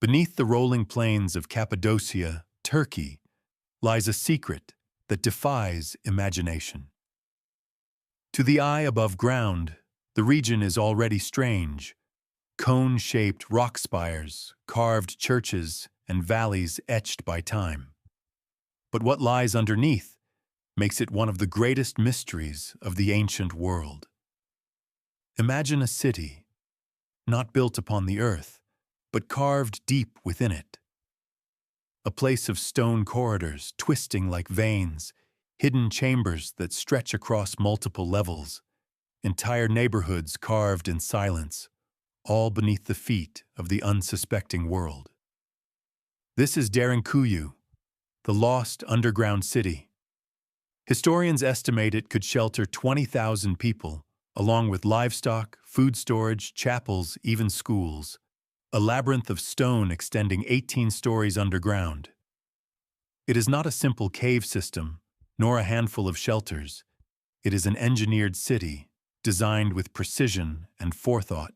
Beneath the rolling plains of Cappadocia, Turkey, lies a secret that defies imagination. To the eye above ground, the region is already strange. Cone-shaped rock spires, carved churches, and valleys etched by time. But what lies underneath makes it one of the greatest mysteries of the ancient world. Imagine a city, not built upon the earth, but carved deep within it. A place of stone corridors twisting like veins, hidden chambers that stretch across multiple levels, entire neighborhoods carved in silence, all beneath the feet of the unsuspecting world. This is Derinkuyu, the lost underground city. Historians estimate it could shelter 20,000 people, along with livestock, food storage, chapels, even schools. A labyrinth of stone extending 18 stories underground. It is not a simple cave system, nor a handful of shelters. It is an engineered city, designed with precision and forethought.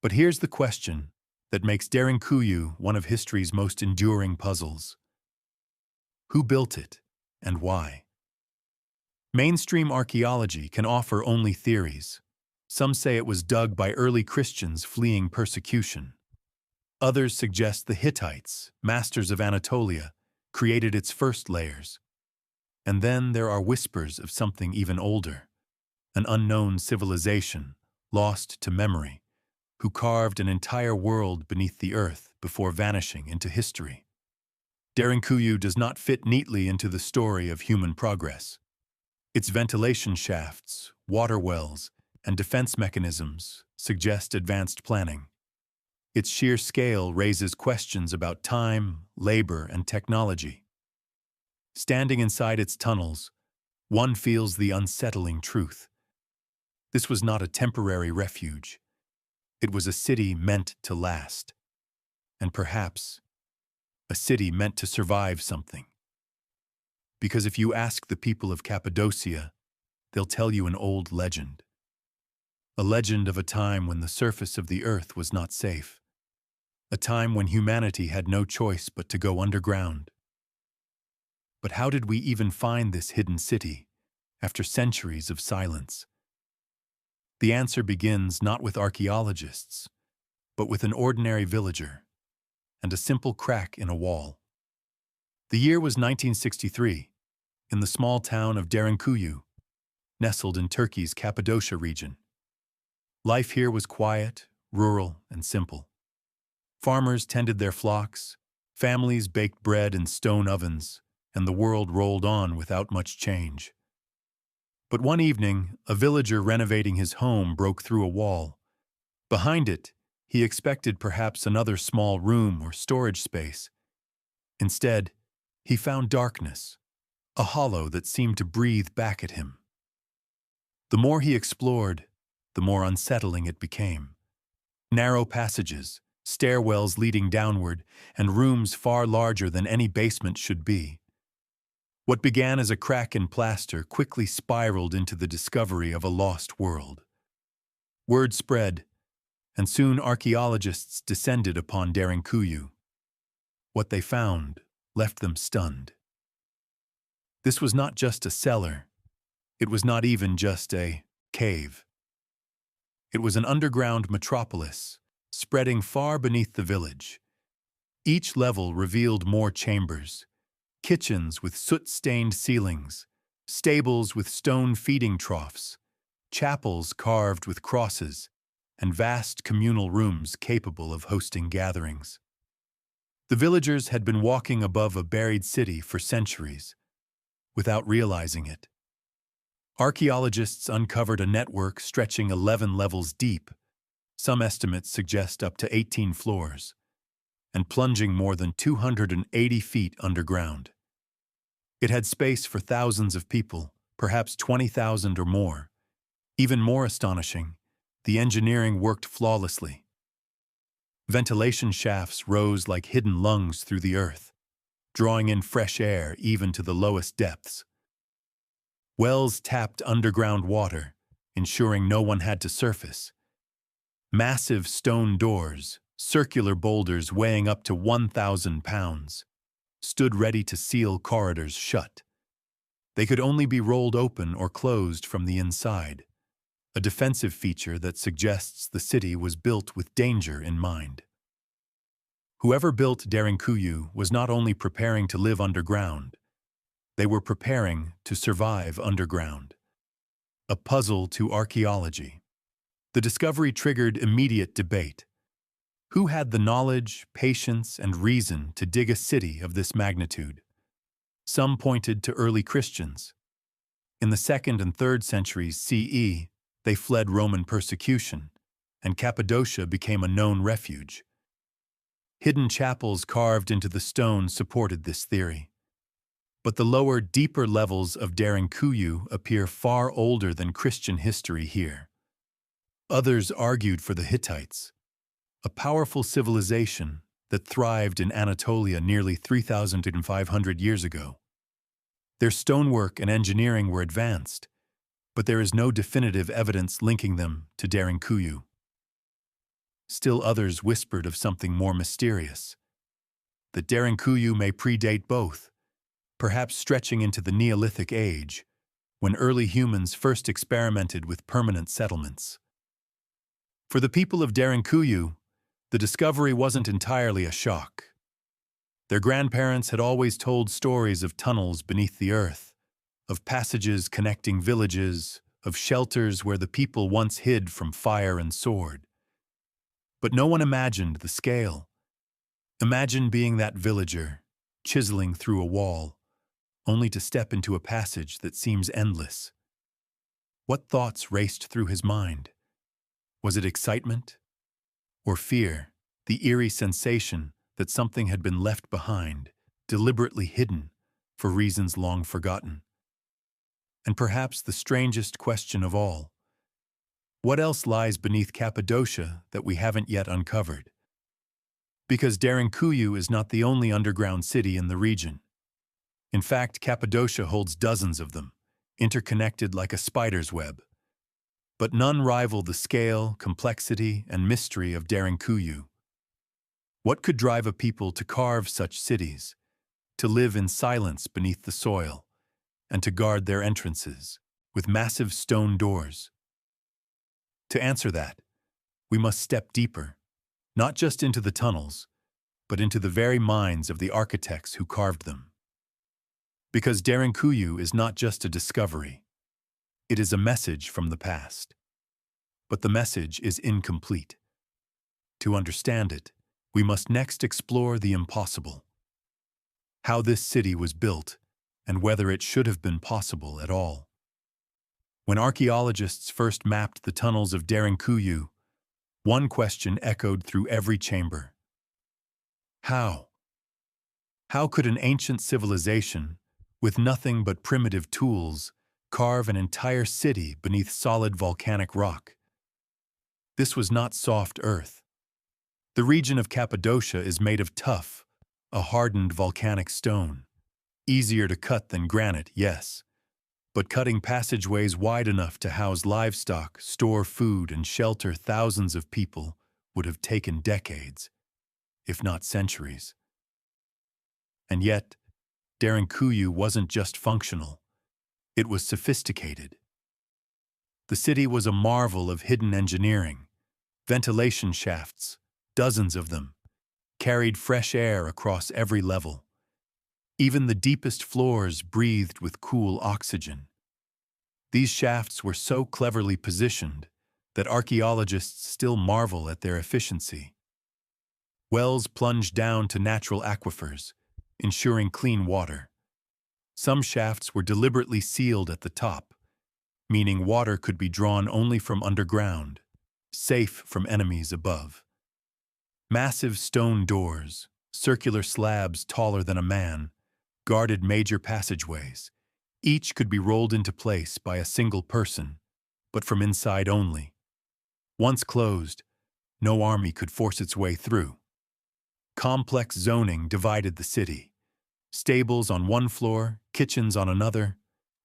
But here's the question that makes Derinkuyu one of history's most enduring puzzles. Who built it, and why? Mainstream archaeology can offer only theories. Some say it was dug by early Christians fleeing persecution. Others suggest the Hittites, masters of Anatolia, created its first layers. And then there are whispers of something even older, an unknown civilization, lost to memory, who carved an entire world beneath the earth before vanishing into history. Derinkuyu does not fit neatly into the story of human progress. Its ventilation shafts, water wells, and defense mechanisms suggest advanced planning. Its sheer scale raises questions about time, labor, and technology. Standing inside its tunnels, one feels the unsettling truth. This was not a temporary refuge. It was a city meant to last. And perhaps, a city meant to survive something. Because if you ask the people of Cappadocia, they'll tell you an old legend. A legend of a time when the surface of the earth was not safe. A time when humanity had no choice but to go underground. But how did we even find this hidden city, after centuries of silence? The answer begins not with archaeologists, but with an ordinary villager, and a simple crack in a wall. The year was 1963, in the small town of Derinkuyu, nestled in Turkey's Cappadocia region. Life here was quiet, rural, and simple. Farmers tended their flocks, families baked bread in stone ovens, and the world rolled on without much change. But one evening, a villager renovating his home broke through a wall. Behind it, he expected perhaps another small room or storage space. Instead, he found darkness, a hollow that seemed to breathe back at him. The more he explored, the more unsettling it became. Narrow passages, stairwells leading downward, and rooms far larger than any basement should be. What began as a crack in plaster quickly spiraled into the discovery of a lost world. Word spread, and soon archaeologists descended upon Derinkuyu. What they found left them stunned. This was not just a cellar. It was not even just a cave. It was an underground metropolis, spreading far beneath the village. Each level revealed more chambers, kitchens with soot-stained ceilings, stables with stone feeding troughs, chapels carved with crosses, and vast communal rooms capable of hosting gatherings. The villagers had been walking above a buried city for centuries, without realizing it. Archaeologists uncovered a network stretching 11 levels deep, some estimates suggest up to 18 floors, and plunging more than 280 feet underground. It had space for thousands of people, perhaps 20,000 or more. Even more astonishing, the engineering worked flawlessly. Ventilation shafts rose like hidden lungs through the earth, drawing in fresh air even to the lowest depths. Wells tapped underground water, ensuring no one had to surface. Massive stone doors, Circular boulders weighing up to 1,000 pounds stood ready to seal corridors shut. They could only be rolled open or closed from the inside, a defensive feature that suggests the city was built with danger in mind. Whoever built Derinkuyu was not only preparing to live underground, they were preparing to survive underground. A puzzle to archaeology. The discovery triggered immediate debate. Who had the knowledge, patience, and reason to dig a city of this magnitude? Some pointed to early Christians. In the 2nd and 3rd centuries CE, they fled Roman persecution, and Cappadocia became a known refuge. Hidden chapels carved into the stone supported this theory. But the lower, deeper levels of Derinkuyu appear far older than Christian history here. Others argued for the Hittites, a powerful civilization that thrived in Anatolia nearly 3,500 years ago. Their stonework and engineering were advanced, but there is no definitive evidence linking them to Derinkuyu. Still others whispered of something more mysterious, that Derinkuyu may predate both, perhaps stretching into the Neolithic age, when early humans first experimented with permanent settlements. For the people of Derinkuyu, the discovery wasn't entirely a shock. Their grandparents had always told stories of tunnels beneath the earth, of passages connecting villages, of shelters where the people once hid from fire and sword. But no one imagined the scale. Imagine being that villager, chiseling through a wall, only to step into a passage that seems endless. What thoughts raced through his mind? Was it excitement? Or fear, the eerie sensation that something had been left behind, deliberately hidden, for reasons long forgotten? And perhaps the strangest question of all, what else lies beneath Cappadocia that we haven't yet uncovered? Because Derinkuyu is not the only underground city in the region. In fact, Cappadocia holds dozens of them, interconnected like a spider's web. But none rival the scale, complexity, and mystery of Derinkuyu. What could drive a people to carve such cities, to live in silence beneath the soil, and to guard their entrances with massive stone doors? To answer that, we must step deeper, not just into the tunnels, but into the very minds of the architects who carved them. Because Derinkuyu is not just a discovery, it is a message from the past. But the message is incomplete. To understand it, we must next explore the impossible. How this city was built, and whether it should have been possible at all. When archaeologists first mapped the tunnels of Derinkuyu, one question echoed through every chamber. How? How could an ancient civilization, with nothing but primitive tools, carve an entire city beneath solid volcanic rock? This was not soft earth. The region of Cappadocia is made of tough, a hardened volcanic stone. Easier to cut than granite, yes, but cutting passageways wide enough to house livestock, store food, and shelter thousands of people would have taken decades, if not centuries. And yet, Derinkuyu wasn't just functional, it was sophisticated. The city was a marvel of hidden engineering. Ventilation shafts, dozens of them, carried fresh air across every level. Even the deepest floors breathed with cool oxygen. These shafts were so cleverly positioned that archaeologists still marvel at their efficiency. Wells plunged down to natural aquifers, ensuring clean water. Some shafts were deliberately sealed at the top, meaning water could be drawn only from underground, safe from enemies above. Massive stone doors, circular slabs taller than a man, guarded major passageways. Each could be rolled into place by a single person, but from inside only. Once closed, no army could force its way through. Complex zoning divided the city. Stables on one floor, kitchens on another,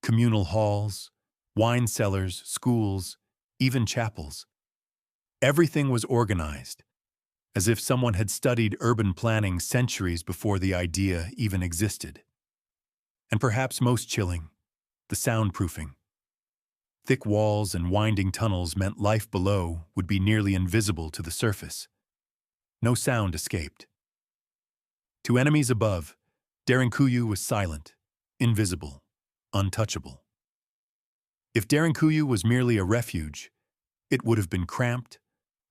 communal halls, wine cellars, schools, even chapels. Everything was organized, as if someone had studied urban planning centuries before the idea even existed. And perhaps most chilling, the soundproofing. Thick walls and winding tunnels meant life below would be nearly invisible to the surface. No sound escaped. To enemies above, Derinkuyu was silent, invisible, untouchable. If Derinkuyu was merely a refuge, it would have been cramped,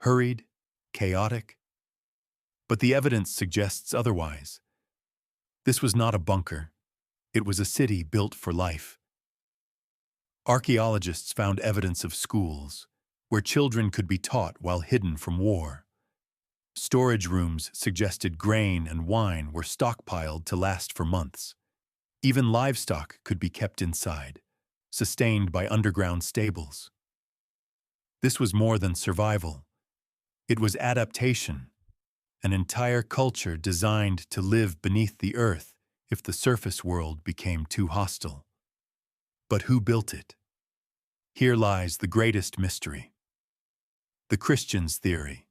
hurried, chaotic. But the evidence suggests otherwise. This was not a bunker. It was a city built for life. Archaeologists found evidence of schools, where children could be taught while hidden from war. Storage rooms suggested grain and wine were stockpiled to last for months. Even livestock could be kept inside, sustained by underground stables. This was more than survival. It was adaptation, an entire culture designed to live beneath the earth if the surface world became too hostile. But who built it? Here lies the greatest mystery. The Christians' theory.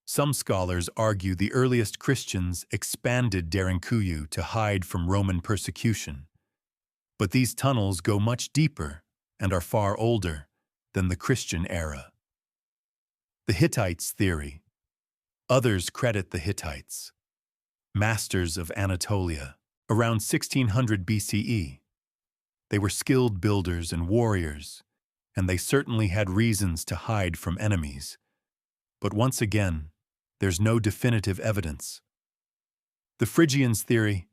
Some scholars argue the earliest Christians expanded Derinkuyu to hide from Roman persecution. But these tunnels go much deeper and are far older than the Christian era. The Hittites' theory. Others credit the Hittites, masters of Anatolia, around 1600 BCE. They were skilled builders and warriors, and they certainly had reasons to hide from enemies. But once again, there's no definitive evidence. The Phrygians' theory.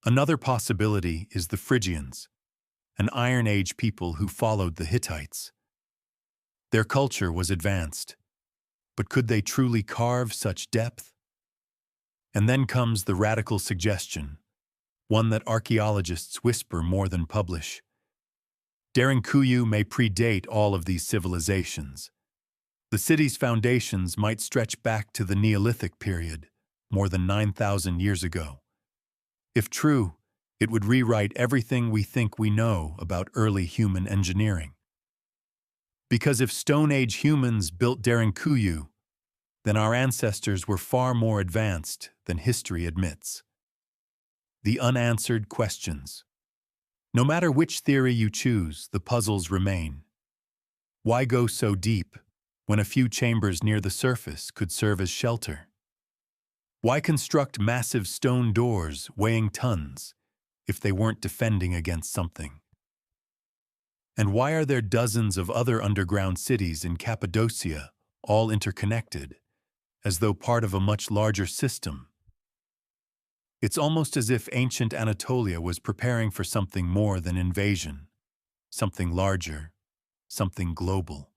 Another possibility is the Phrygians, an Iron Age people who followed the Hittites. Their culture was advanced, but could they truly carve such depth? And then comes the radical suggestion, one that archaeologists whisper more than publish. Derinkuyu may predate all of these civilizations. The city's foundations might stretch back to the Neolithic period, more than 9,000 years ago. If true, it would rewrite everything we think we know about early human engineering. Because if Stone Age humans built Derinkuyu, then our ancestors were far more advanced than history admits. The unanswered questions. No matter which theory you choose, the puzzles remain. Why go so deep when a few chambers near the surface could serve as shelter? Why construct massive stone doors weighing tons if they weren't defending against something? And why are there dozens of other underground cities in Cappadocia, all interconnected, as though part of a much larger system? It's almost as if ancient Anatolia was preparing for something more than invasion, something larger, something global.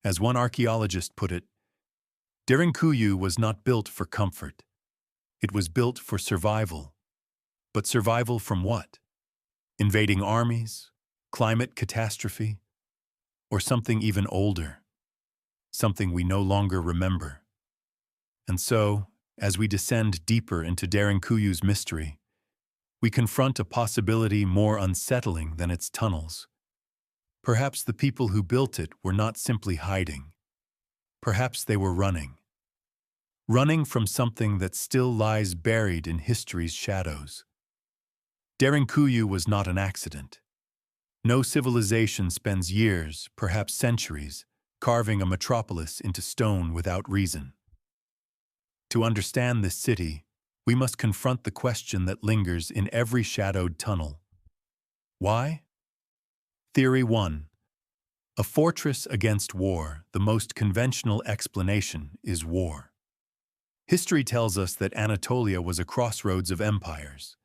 As one archaeologist put it, Derinkuyu was not built for comfort. It was built for survival. But survival from what? Invading armies? Climate catastrophe? Or something even older? Something we no longer remember. And so, as we descend deeper into Derinkuyu's mystery, we confront a possibility more unsettling than its tunnels. Perhaps the people who built it were not simply hiding. Perhaps they were running. Running from something that still lies buried in history's shadows. Derinkuyu was not an accident. No civilization spends years, perhaps centuries, carving a metropolis into stone without reason. To understand this city, we must confront the question that lingers in every shadowed tunnel. Why? Theory 1. A fortress against war, the most conventional explanation is war. History tells us that Anatolia was a crossroads of empires.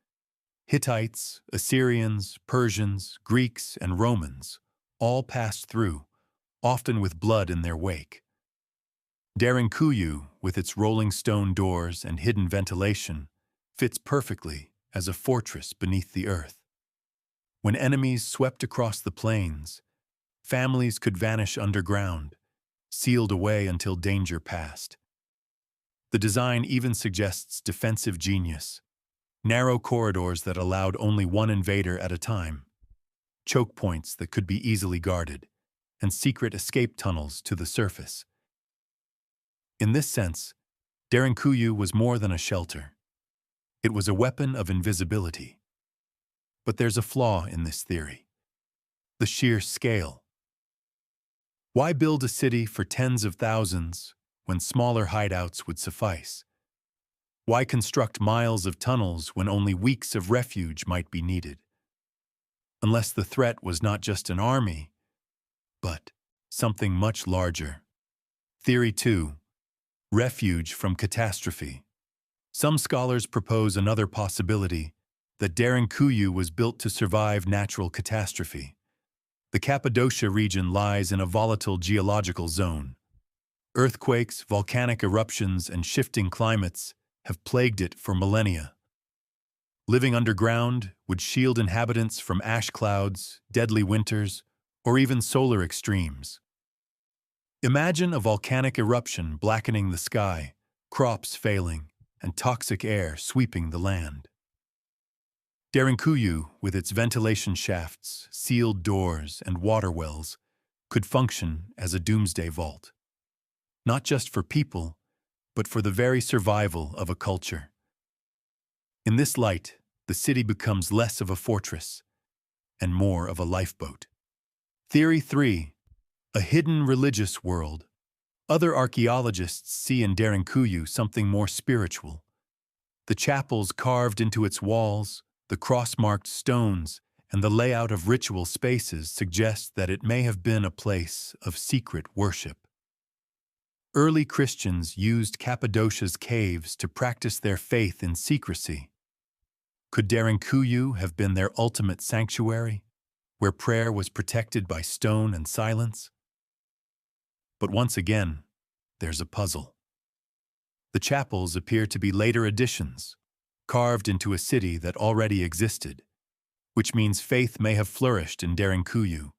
Hittites, Assyrians, Persians, Greeks, and Romans all passed through, often with blood in their wake. Derinkuyu, with its rolling stone doors and hidden ventilation, fits perfectly as a fortress beneath the earth. When enemies swept across the plains, families could vanish underground, sealed away until danger passed. The design even suggests defensive genius. Narrow corridors that allowed only one invader at a time, choke points that could be easily guarded, and secret escape tunnels to the surface. In this sense, Derinkuyu was more than a shelter. It was a weapon of invisibility. But there's a flaw in this theory: the sheer scale. Why build a city for tens of thousands when smaller hideouts would suffice? Why construct miles of tunnels when only weeks of refuge might be needed? Unless the threat was not just an army, but something much larger. Theory 2. Refuge from catastrophe. Some scholars propose another possibility, that Derinkuyu was built to survive natural catastrophe. The Cappadocia region lies in a volatile geological zone. Earthquakes, volcanic eruptions, and shifting climates have plagued it for millennia. Living underground would shield inhabitants from ash clouds, deadly winters, or even solar extremes. Imagine a volcanic eruption blackening the sky, crops failing, and toxic air sweeping the land. Derinkuyu, with its ventilation shafts, sealed doors, and water wells, could function as a doomsday vault. Not just for people, but for the very survival of a culture. In this light, the city becomes less of a fortress and more of a lifeboat. Theory 3. A hidden religious world. Other archaeologists see in Derinkuyu something more spiritual. The chapels carved into its walls, the cross-marked stones, and the layout of ritual spaces suggest that it may have been a place of secret worship. Early Christians used Cappadocia's caves to practice their faith in secrecy. Could Derinkuyu have been their ultimate sanctuary, where prayer was protected by stone and silence? But once again, there's a puzzle. The chapels appear to be later additions, carved into a city that already existed, which means faith may have flourished in Derinkuyu,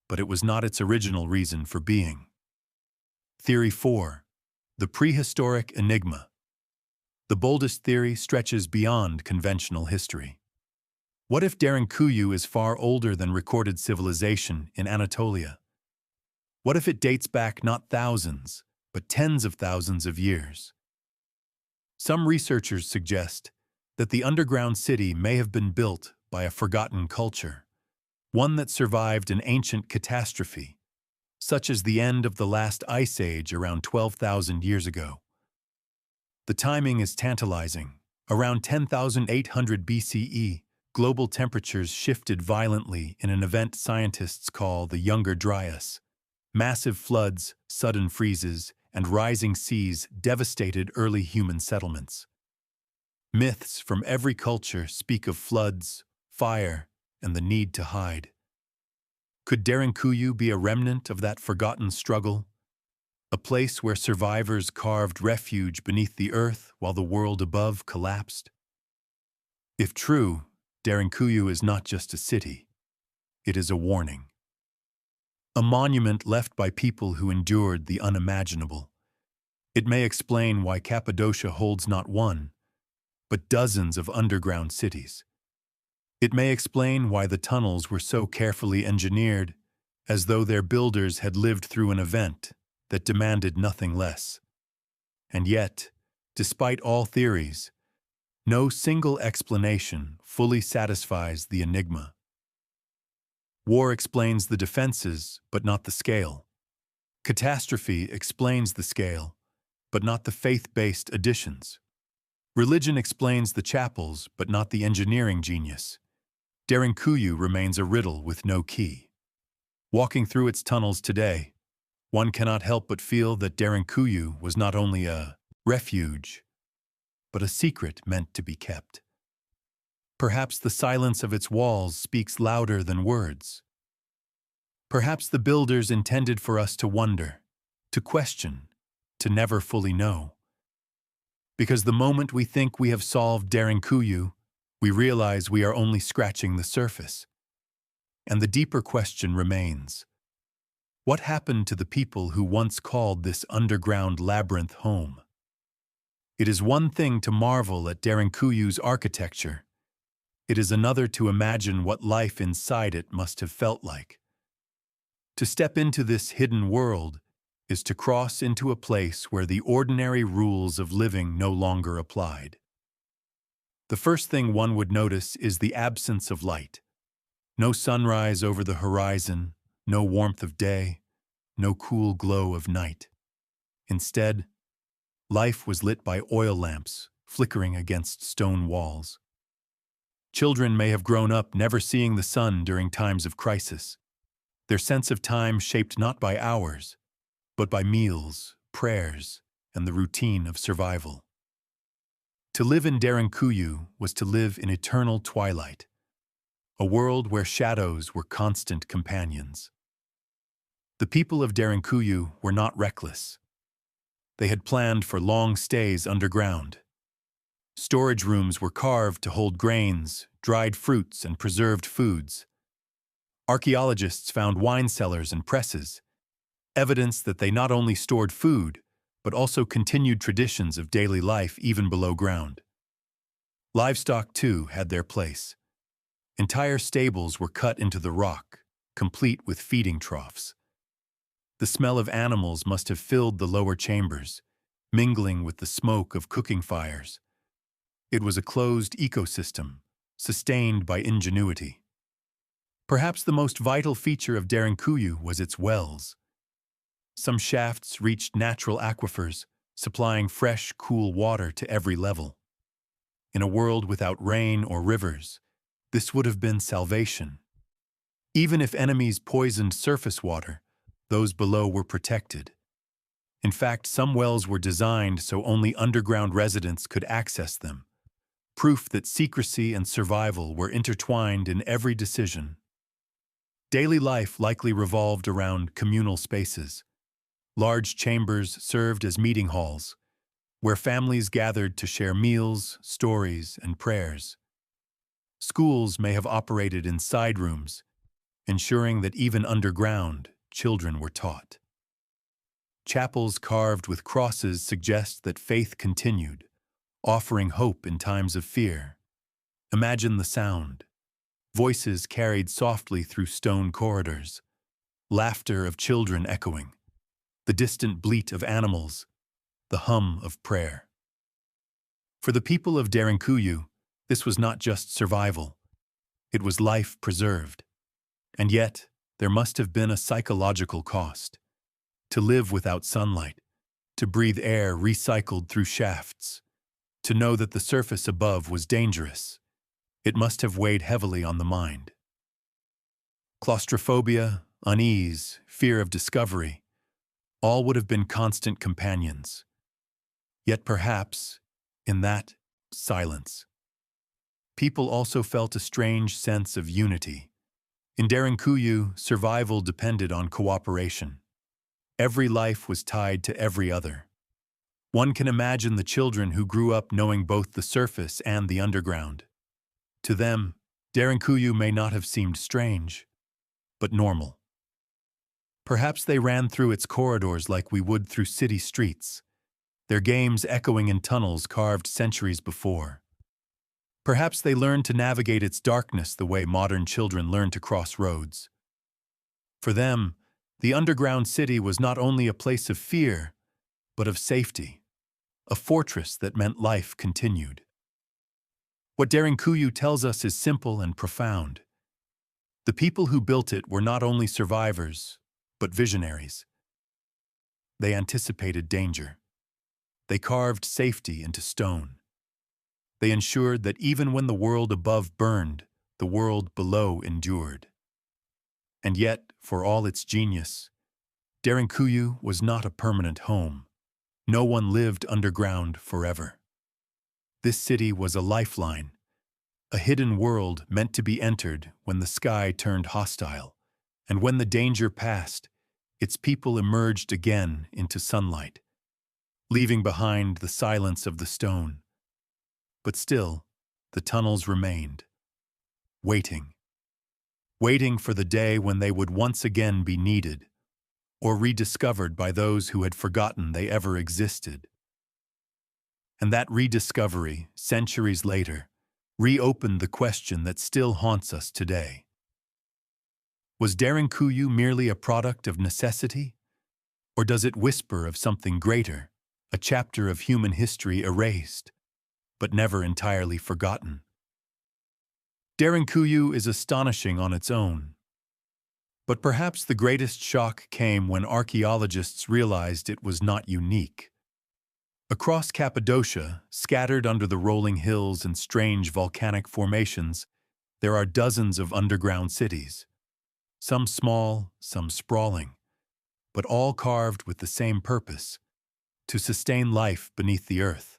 but it was not its original reason for being. Theory 4. The prehistoric enigma. The boldest theory stretches beyond conventional history. What if Derinkuyu is far older than recorded civilization in Anatolia? What if it dates back not thousands, but tens of thousands of years? Some researchers suggest that the underground city may have been built by a forgotten culture, one that survived an ancient catastrophe, such as the end of the last ice age around 12,000 years ago. The timing is tantalizing. Around 10,800 BCE, global temperatures shifted violently in an event scientists call the Younger Dryas. Massive floods, sudden freezes, and rising seas devastated early human settlements. Myths from every culture speak of floods, fire, and the need to hide. Could Derinkuyu be a remnant of that forgotten struggle? A place where survivors carved refuge beneath the earth while the world above collapsed? If true, Derinkuyu is not just a city. It is a warning. A monument left by people who endured the unimaginable. It may explain why Cappadocia holds not one, but dozens of underground cities. It may explain why the tunnels were so carefully engineered, as though their builders had lived through an event that demanded nothing less. And yet, despite all theories, no single explanation fully satisfies the enigma. War explains the defenses, but not the scale. Catastrophe explains the scale, but not the faith-based additions. Religion explains the chapels, but not the engineering genius. Derinkuyu remains a riddle with no key. Walking through its tunnels today, one cannot help but feel that Derinkuyu was not only a refuge, but a secret meant to be kept. Perhaps the silence of its walls speaks louder than words. Perhaps the builders intended for us to wonder, to question, to never fully know. Because the moment we think we have solved Derinkuyu, we realize we are only scratching the surface. And the deeper question remains: what happened to the people who once called this underground labyrinth home? It is one thing to marvel at Derinkuyu's architecture. It is another to imagine what life inside it must have felt like. To step into this hidden world is to cross into a place where the ordinary rules of living no longer applied. The first thing one would notice is the absence of light. No sunrise over the horizon, no warmth of day, no cool glow of night. Instead, life was lit by oil lamps flickering against stone walls. Children may have grown up never seeing the sun during times of crisis, their sense of time shaped not by hours, but by meals, prayers, and the routine of survival. To live in Derinkuyu was to live in eternal twilight, a world where shadows were constant companions. The people of Derinkuyu were not reckless. They had planned for long stays underground. Storage rooms were carved to hold grains, dried fruits, and preserved foods. Archaeologists found wine cellars and presses, evidence that they not only stored food, but also continued traditions of daily life even below ground. Livestock, too, had their place. Entire stables were cut into the rock, complete with feeding troughs. The smell of animals must have filled the lower chambers, mingling with the smoke of cooking fires. It was a closed ecosystem, sustained by ingenuity. Perhaps the most vital feature of Derinkuyu was its wells. Some shafts reached natural aquifers, supplying fresh, cool water to every level. In a world without rain or rivers, this would have been salvation. Even if enemies poisoned surface water, those below were protected. In fact, some wells were designed so only underground residents could access them, proof that secrecy and survival were intertwined in every decision. Daily life likely revolved around communal spaces. Large chambers served as meeting halls, where families gathered to share meals, stories, and prayers. Schools may have operated in side rooms, ensuring that even underground, children were taught. Chapels carved with crosses suggest that faith continued, offering hope in times of fear. Imagine the sound. Voices carried softly through stone corridors, laughter of children echoing, the distant bleat of animals, the hum of prayer. For the people of Derinkuyu, this was not just survival, it was life preserved. And yet, there must have been a psychological cost. To live without sunlight, to breathe air recycled through shafts, to know that the surface above was dangerous. It must have weighed heavily on the mind. Claustrophobia, unease, fear of discovery, all would have been constant companions. Yet perhaps, in that silence, people also felt a strange sense of unity. In Derinkuyu, survival depended on cooperation. Every life was tied to every other. One can imagine the children who grew up knowing both the surface and the underground. To them, Derinkuyu may not have seemed strange, but normal. Perhaps they ran through its corridors like we would through city streets, their games echoing in tunnels carved centuries before. Perhaps they learned to navigate its darkness the way modern children learn to cross roads. For them, the underground city was not only a place of fear, but of safety, a fortress that meant life continued. What Derinkuyu tells us is simple and profound. The people who built it were not only survivors, but visionaries. They anticipated danger. They carved safety into stone. They ensured that even when the world above burned, the world below endured. And yet, for all its genius, Derinkuyu was not a permanent home. No one lived underground forever. This city was a lifeline, a hidden world meant to be entered when the sky turned hostile, and when the danger passed, its people emerged again into sunlight, leaving behind the silence of the stone. But still, the tunnels remained, waiting for the day when they would once again be needed, or rediscovered by those who had forgotten they ever existed. And that rediscovery, centuries later, reopened the question that still haunts us today. Was Derinkuyu merely a product of necessity, Or does it whisper of something greater, a chapter of human history erased, but never entirely forgotten? Derinkuyu is astonishing on its own. But perhaps the greatest shock came when archaeologists realized it was not unique. Across Cappadocia, scattered under the rolling hills and strange volcanic formations, there are dozens of underground cities. Some small, some sprawling, but all carved with the same purpose: to sustain life beneath the earth.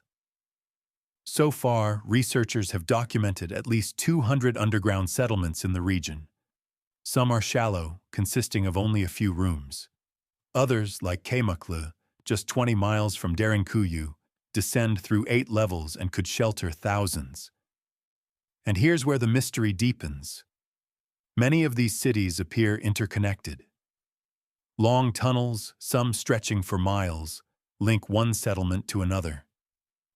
So far, researchers have documented at least 200 underground settlements in the region. Some are shallow, consisting of only a few rooms. Others, like Kaymaklı, just 20 miles from Derinkuyu, descend through 8 levels and could shelter thousands. And here's where the mystery deepens. Many of these cities appear interconnected. Long tunnels, some stretching for miles, link one settlement to another.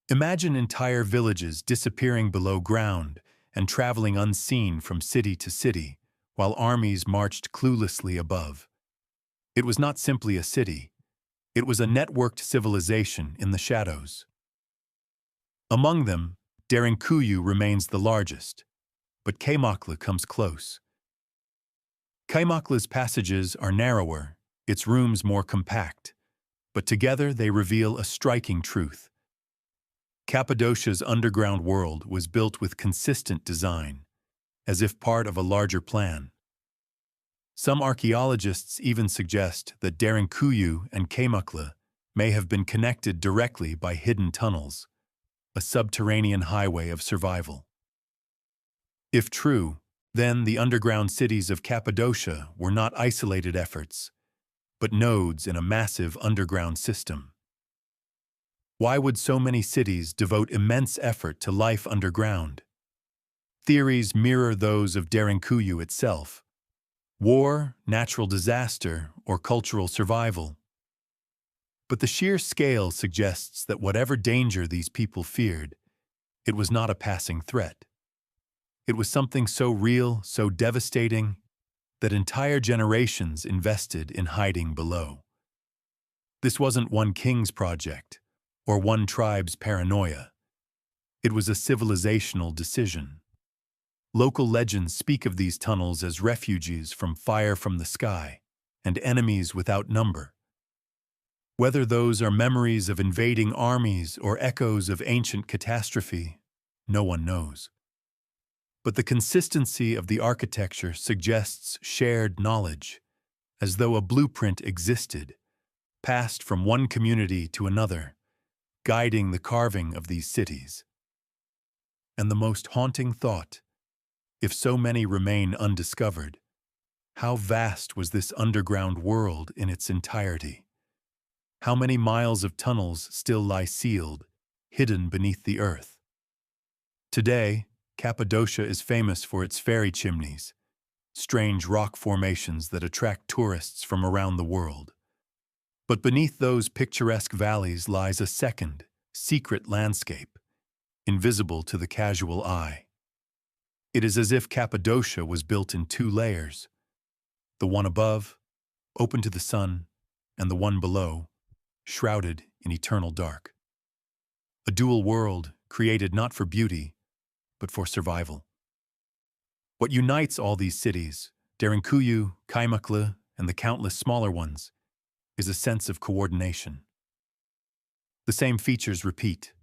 Imagine entire villages disappearing below ground and traveling unseen from city to city, while armies marched cluelessly above. It was not simply a city. It was a networked civilization in the shadows. Among them, Derinkuyu remains the largest, but Kaymaklı comes close. Kaymaklı's passages are narrower, its rooms more compact, but together they reveal a striking truth. Cappadocia's underground world was built with consistent design, as if part of a larger plan. Some archaeologists even suggest that Derinkuyu and Kaymaklı may have been connected directly by hidden tunnels, a subterranean highway of survival. If true, then the underground cities of Cappadocia were not isolated efforts, but nodes in a massive underground system. Why would so many cities devote immense effort to life underground? Theories mirror those of Derinkuyu itself: war, natural disaster, or cultural survival. But the sheer scale suggests that whatever danger these people feared, it was not a passing threat. It was something so real, so devastating, that entire generations invested in hiding below. This wasn't one king's project, or one tribe's paranoia. It was a civilizational decision. Local legends speak of these tunnels as refuges from fire from the sky and enemies without number. Whether those are memories of invading armies or echoes of ancient catastrophe, no one knows. But the consistency of the architecture suggests shared knowledge, as though a blueprint existed, passed from one community to another, guiding the carving of these cities. And the most haunting thought: if so many remain undiscovered, how vast was this underground world in its entirety? How many miles of tunnels still lie sealed, hidden beneath the earth? Today, Cappadocia is famous for its fairy chimneys, strange rock formations that attract tourists from around the world. But beneath those picturesque valleys lies a second, secret landscape, invisible to the casual eye. It is as if Cappadocia was built in 2 layers, the one above, open to the sun, and the one below, shrouded in eternal dark. A dual world created not for beauty, but for survival. What unites all these cities, Derinkuyu, Kaymaklı, and the countless smaller ones, is a sense of coordination. The same features repeat: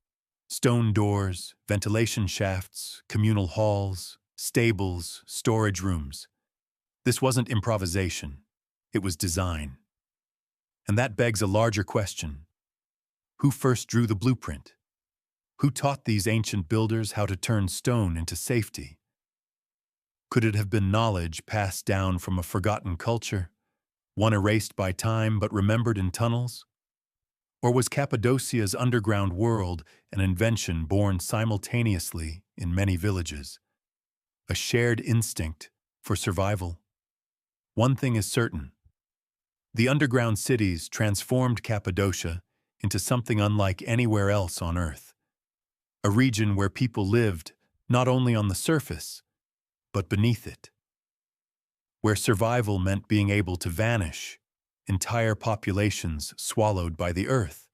stone doors, ventilation shafts, communal halls, stables, storage rooms. This wasn't improvisation, it was design. And that begs a larger question: who first drew the blueprint? Who taught these ancient builders how to turn stone into safety? Could it have been knowledge passed down from a forgotten culture, one erased by time but remembered in tunnels? Or was Cappadocia's underground world an invention born simultaneously in many villages? A shared instinct for survival? One thing is certain: the underground cities transformed Cappadocia into something unlike anywhere else on Earth. A region where people lived not only on the surface, but beneath it. Where survival meant being able to vanish, entire populations swallowed by the earth,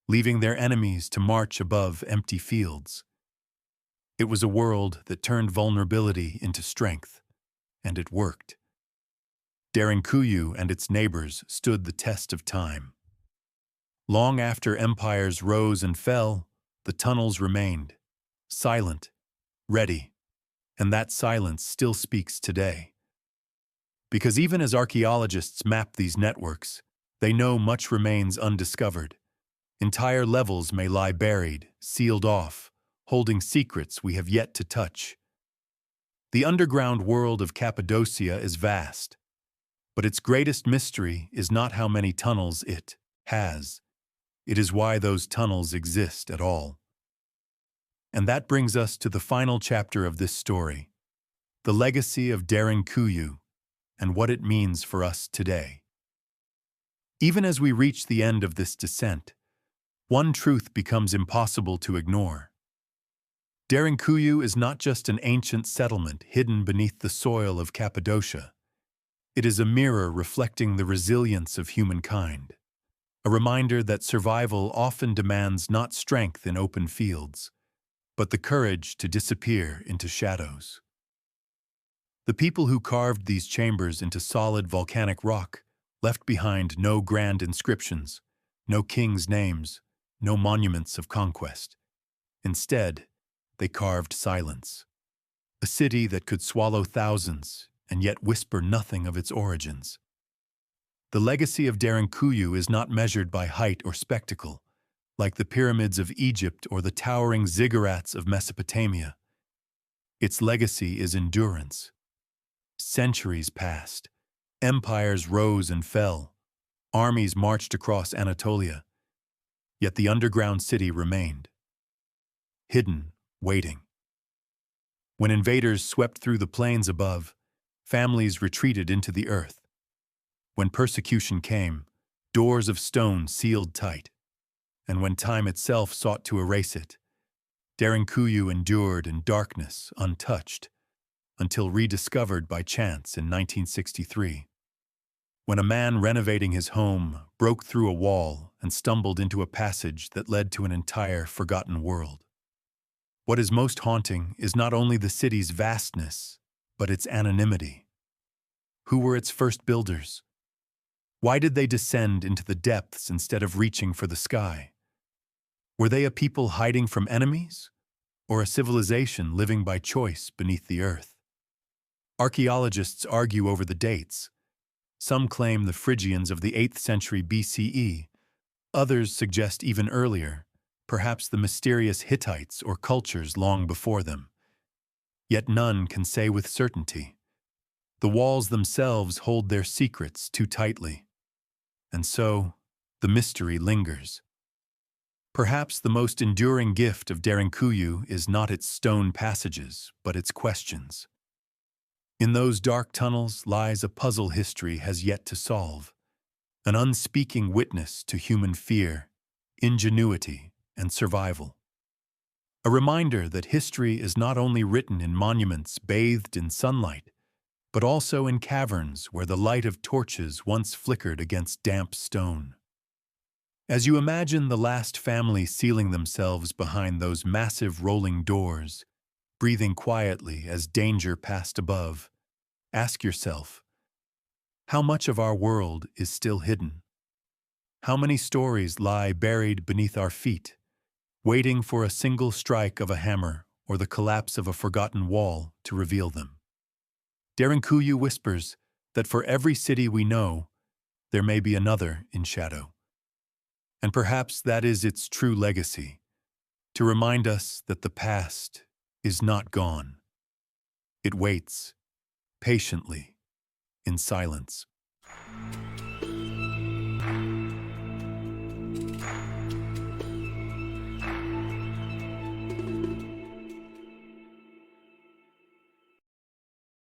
leaving their enemies to march above empty fields. It was a world that turned vulnerability into strength, and it worked. Derinkuyu and its neighbors stood the test of time. Long after empires rose and fell, the tunnels remained, silent, ready, and that silence still speaks today. Because even as archaeologists map these networks, they know much remains undiscovered. Entire levels may lie buried, sealed off, holding secrets we have yet to touch. The underground world of Cappadocia is vast, but its greatest mystery is not how many tunnels it has. It is why those tunnels exist at all. And that brings us to the final chapter of this story, the legacy of Derinkuyu and what it means for us today. Even as we reach the end of this descent, one truth becomes impossible to ignore. Derinkuyu is not just an ancient settlement hidden beneath the soil of Cappadocia. It is a mirror reflecting the resilience of humankind, a reminder that survival often demands not strength in open fields, but the courage to disappear into shadows. The people who carved these chambers into solid volcanic rock left behind no grand inscriptions, no kings' names, no monuments of conquest. Instead, they carved silence. A city that could swallow thousands and yet whisper nothing of its origins. The legacy of Derinkuyu is not measured by height or spectacle, like the pyramids of Egypt or the towering ziggurats of Mesopotamia. Its legacy is endurance. Centuries passed, empires rose and fell, armies marched across Anatolia, yet the underground city remained, hidden, waiting. When invaders swept through the plains above, families retreated into the earth. When persecution came, doors of stone sealed tight, and when time itself sought to erase it, Derinkuyu endured in darkness, untouched, until rediscovered by chance in 1963. When a man renovating his home broke through a wall and stumbled into a passage that led to an entire forgotten world. What is most haunting is not only the city's vastness, but its anonymity. Who were its first builders? Why did they descend into the depths instead of reaching for the sky? Were they a people hiding from enemies, or a civilization living by choice beneath the earth? Archaeologists argue over the dates. Some claim the Phrygians of the 8th century BCE. Others suggest even earlier, perhaps the mysterious Hittites or cultures long before them. Yet none can say with certainty. The walls themselves hold their secrets too tightly. And so, the mystery lingers. Perhaps the most enduring gift of Derinkuyu is not its stone passages, but its questions. In those dark tunnels lies a puzzle history has yet to solve, an unspeaking witness to human fear, ingenuity, and survival. A reminder that history is not only written in monuments bathed in sunlight, but also in caverns where the light of torches once flickered against damp stone. As you imagine the last family sealing themselves behind those massive rolling doors, breathing quietly as danger passed above, ask yourself, how much of our world is still hidden? How many stories lie buried beneath our feet, waiting for a single strike of a hammer or the collapse of a forgotten wall to reveal them? Derinkuyu whispers that for every city we know, there may be another in shadow. And perhaps that is its true legacy, to remind us that the past is not gone. It waits, patiently, in silence.